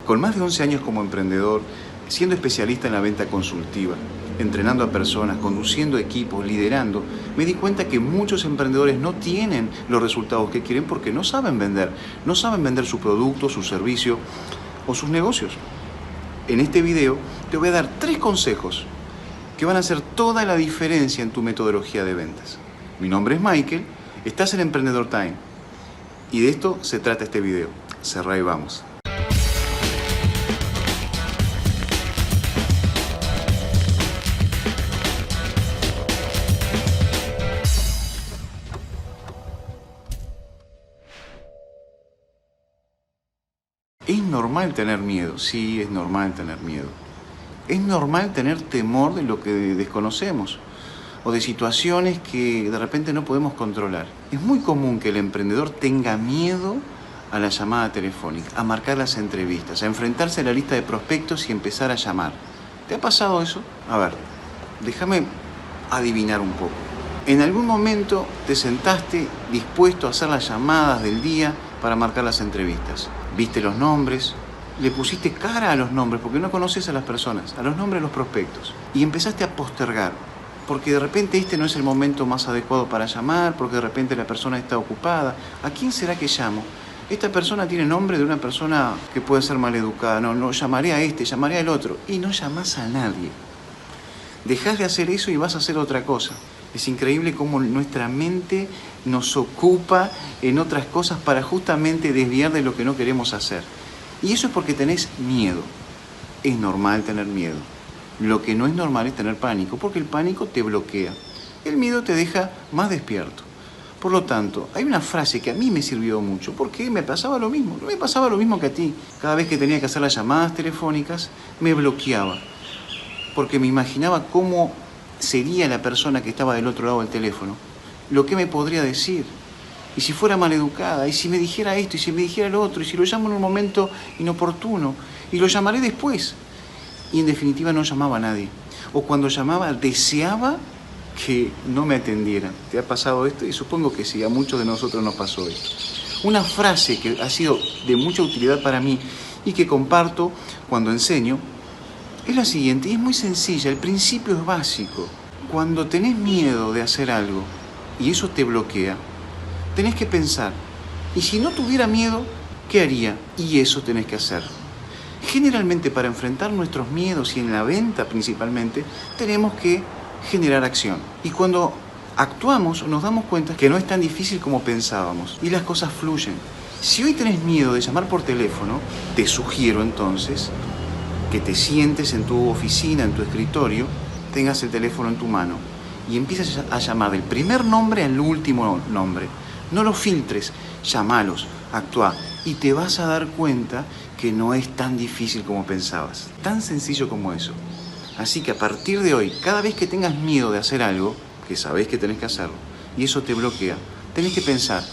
Con más de 11 años como emprendedor, siendo especialista en la venta consultiva, entrenando a personas, conduciendo equipos, liderando, me di cuenta que muchos emprendedores no tienen los resultados que quieren porque no saben vender su producto, su servicio o sus negocios. En este video te voy a dar 3 consejos que van a hacer toda la diferencia en tu metodología de ventas. Mi nombre es Michael, estás en Emprendedor Time y de esto se trata este video. Cerrá y vamos. ¿Es normal tener miedo? Sí, es normal tener miedo. Es normal tener temor de lo que desconocemos o de situaciones que de repente no podemos controlar. Es muy común que el emprendedor tenga miedo a la llamada telefónica, a marcar las entrevistas, a enfrentarse a la lista de prospectos y empezar a llamar. ¿Te ha pasado eso? A ver, déjame adivinar un poco. ¿En algún momento te sentaste dispuesto a hacer las llamadas del día para marcar las entrevistas? ¿Viste los nombres? Le pusiste cara a los nombres porque no conoces a las personas, a los nombres de los prospectos. Y empezaste a postergar, porque de repente este no es el momento más adecuado para llamar, porque de repente la persona está ocupada. ¿A quién será que llamo? Esta persona tiene nombre de una persona que puede ser maleducada. No, llamaré a este, llamaré al otro. Y no llamás a nadie. Dejás de hacer eso y vas a hacer otra cosa. Es increíble cómo nuestra mente nos ocupa en otras cosas para justamente desviar de lo que no queremos hacer. Y eso es porque tenés miedo. Es normal tener miedo. Lo que no es normal es tener pánico, porque el pánico te bloquea. El miedo te deja más despierto. Por lo tanto, hay una frase que a mí me sirvió mucho, porque me pasaba lo mismo. Me pasaba lo mismo que a ti. Cada vez que tenía que hacer las llamadas telefónicas, me bloqueaba. Porque me imaginaba cómo sería la persona que estaba del otro lado del teléfono, lo que me podría decir, y si fuera maleducada, y si me dijera esto, y si me dijera lo otro, y si lo llamo en un momento inoportuno, y lo llamaré después. Y en definitiva no llamaba a nadie. O cuando llamaba deseaba que no me atendieran. ¿Te ha pasado esto? Y supongo que sí, a muchos de nosotros nos pasó esto. Una frase que ha sido de mucha utilidad para mí y que comparto cuando enseño es la siguiente, y es muy sencilla, el principio es básico. Cuando tenés miedo de hacer algo y eso te bloquea, tenés que pensar, ¿y si no tuviera miedo, qué haría? Y eso tenés que hacer. Generalmente para enfrentar nuestros miedos y en la venta principalmente, tenemos que generar acción. Y cuando actuamos nos damos cuenta que no es tan difícil como pensábamos y las cosas fluyen. Si hoy tenés miedo de llamar por teléfono, te sugiero entonces que te sientes en tu oficina, en tu escritorio, tengas el teléfono en tu mano y empieces a llamar del primer nombre al último nombre. No los filtres, llamalos, actúa y te vas a dar cuenta que no es tan difícil como pensabas. Tan sencillo como eso. Así que a partir de hoy, cada vez que tengas miedo de hacer algo, que sabés que tenés que hacerlo, y eso te bloquea, tenés que pensar,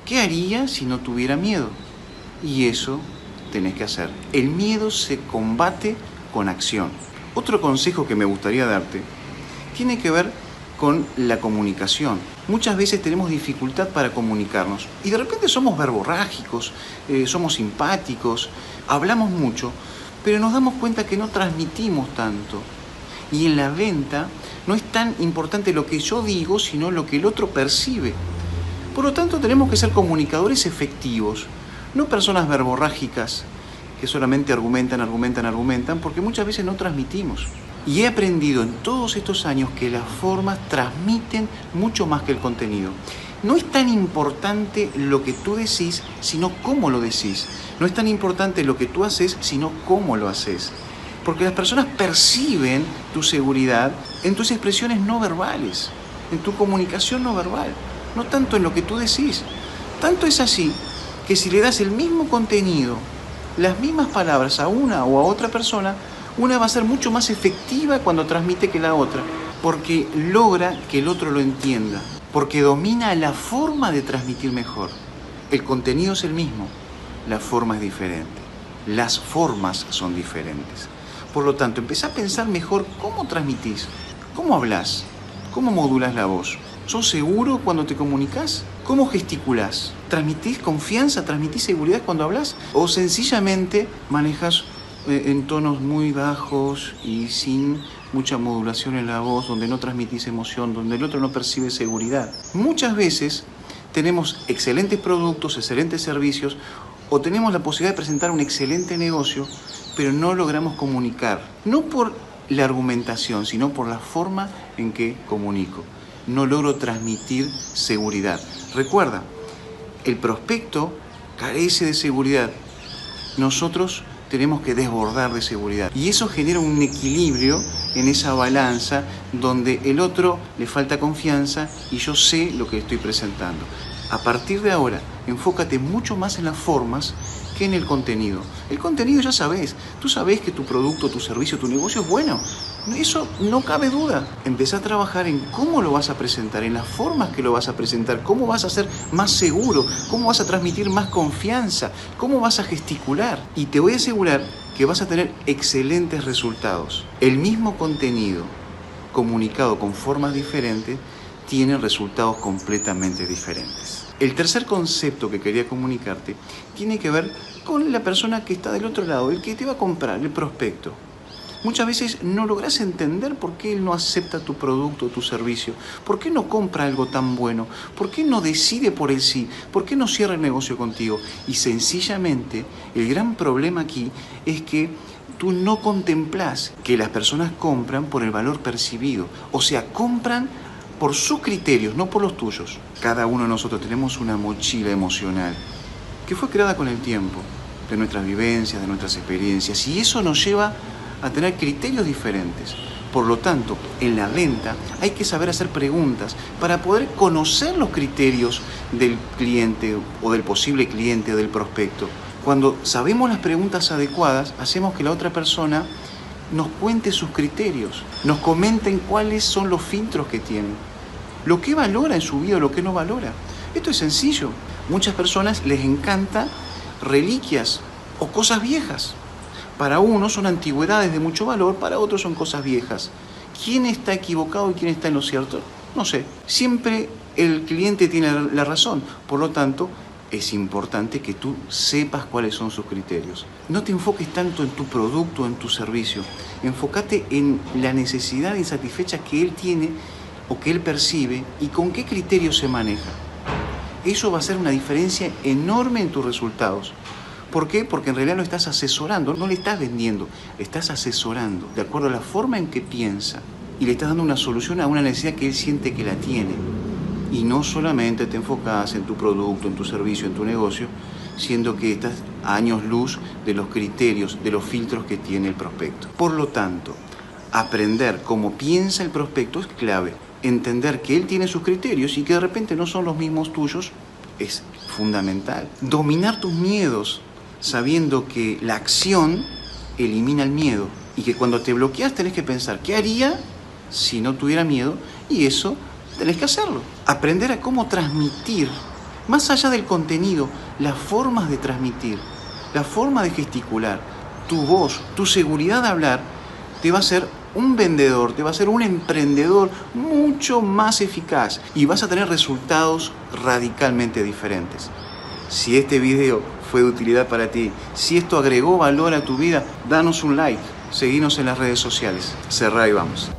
¿qué haría si no tuviera miedo? Y eso tenés que hacer. El miedo se combate con acción. Otro consejo que me gustaría darte tiene que ver con la comunicación. Muchas veces tenemos dificultad para comunicarnos y de repente somos verborrágicos, somos simpáticos, hablamos mucho, pero nos damos cuenta que no transmitimos tanto. Y en la venta no es tan importante lo que yo digo, sino lo que el otro percibe. Por lo tanto, tenemos que ser comunicadores efectivos, no personas verborrágicas que solamente argumentan, porque muchas veces no transmitimos. Y he aprendido en todos estos años que las formas transmiten mucho más que el contenido. No es tan importante lo que tú decís, sino cómo lo decís. No es tan importante lo que tú haces, sino cómo lo haces. Porque las personas perciben tu seguridad en tus expresiones no verbales, en tu comunicación no verbal, no tanto en lo que tú decís. Tanto es así que si le das el mismo contenido, las mismas palabras a una o a otra persona, una va a ser mucho más efectiva cuando transmite que la otra, porque logra que el otro lo entienda, porque domina la forma de transmitir mejor. El contenido es el mismo, la forma es diferente, las formas son diferentes. Por lo tanto, empezá a pensar mejor cómo transmitís, cómo hablás, cómo modulás la voz. ¿Sos seguro cuando te comunicás? ¿Cómo gesticulás? ¿Transmitís confianza? ¿Transmitís seguridad cuando hablas? ¿O sencillamente manejas en tonos muy bajos y sin mucha modulación en la voz, donde no transmitís emoción, donde el otro no percibe seguridad? Muchas veces tenemos excelentes productos, excelentes servicios, o tenemos la posibilidad de presentar un excelente negocio, pero no logramos comunicar. No por la argumentación, sino por la forma en que comunico. No logro transmitir seguridad. Recuerda, el prospecto carece de seguridad. Nosotros tenemos que desbordar de seguridad. Y eso genera un equilibrio en esa balanza donde el otro le falta confianza y yo sé lo que estoy presentando. A partir de ahora, enfócate mucho más en las formas que en el contenido. El contenido ya sabes. Tú sabes que tu producto, tu servicio, tu negocio es bueno. Eso no cabe duda. Empezá a trabajar en cómo lo vas a presentar, en las formas que lo vas a presentar, cómo vas a ser más seguro, cómo vas a transmitir más confianza, cómo vas a gesticular. Y te voy a asegurar que vas a tener excelentes resultados. El mismo contenido comunicado con formas diferentes tiene resultados completamente diferentes. El tercer concepto que quería comunicarte tiene que ver con la persona que está del otro lado, el que te va a comprar, el prospecto. Muchas veces no lográs entender por qué él no acepta tu producto o tu servicio, por qué no compra algo tan bueno, por qué no decide por el sí, por qué no cierra el negocio contigo. Y sencillamente el gran problema aquí es que tú no contemplás que las personas compran por el valor percibido, o sea, compran por sus criterios, no por los tuyos. Cada uno de nosotros tenemos una mochila emocional que fue creada con el tiempo, de nuestras vivencias, de nuestras experiencias, y eso nos lleva a tener criterios diferentes. Por lo tanto, en la venta hay que saber hacer preguntas para poder conocer los criterios del cliente o del posible cliente o del prospecto. Cuando sabemos las preguntas adecuadas, hacemos que la otra persona nos cuente sus criterios, nos comenten cuáles son los filtros que tiene, lo que valora en su vida o lo que no valora. Esto es sencillo. Muchas personas les encanta reliquias o cosas viejas. Para unos son antigüedades de mucho valor, para otros son cosas viejas. ¿Quién está equivocado y quién está en lo cierto? No sé. Siempre el cliente tiene la razón. Por lo tanto, es importante que tú sepas cuáles son sus criterios. No te enfoques tanto en tu producto, en tu servicio. Enfócate en la necesidad insatisfecha que él tiene o que él percibe y con qué criterios se maneja. Eso va a hacer una diferencia enorme en tus resultados. ¿Por qué? Porque en realidad lo estás asesorando, no le estás vendiendo, le estás asesorando de acuerdo a la forma en que piensa y le estás dando una solución a una necesidad que él siente que la tiene. Y no solamente te enfocas en tu producto, en tu servicio, en tu negocio, siendo que estás a años luz de los criterios, de los filtros que tiene el prospecto. Por lo tanto, aprender cómo piensa el prospecto es clave. Entender que él tiene sus criterios y que de repente no son los mismos tuyos es fundamental. Dominar tus miedos, sabiendo que la acción elimina el miedo y que cuando te bloqueas tenés que pensar ¿qué haría si no tuviera miedo? Y eso tenés que hacerlo. Aprender a cómo transmitir, más allá del contenido, las formas de transmitir, la forma de gesticular, tu voz, tu seguridad de hablar, te va a hacer un vendedor, te va a hacer un emprendedor mucho más eficaz y vas a tener resultados radicalmente diferentes. Si este video fue de utilidad para ti, si esto agregó valor a tu vida, danos un like, seguinos en las redes sociales. Cerrá y vamos.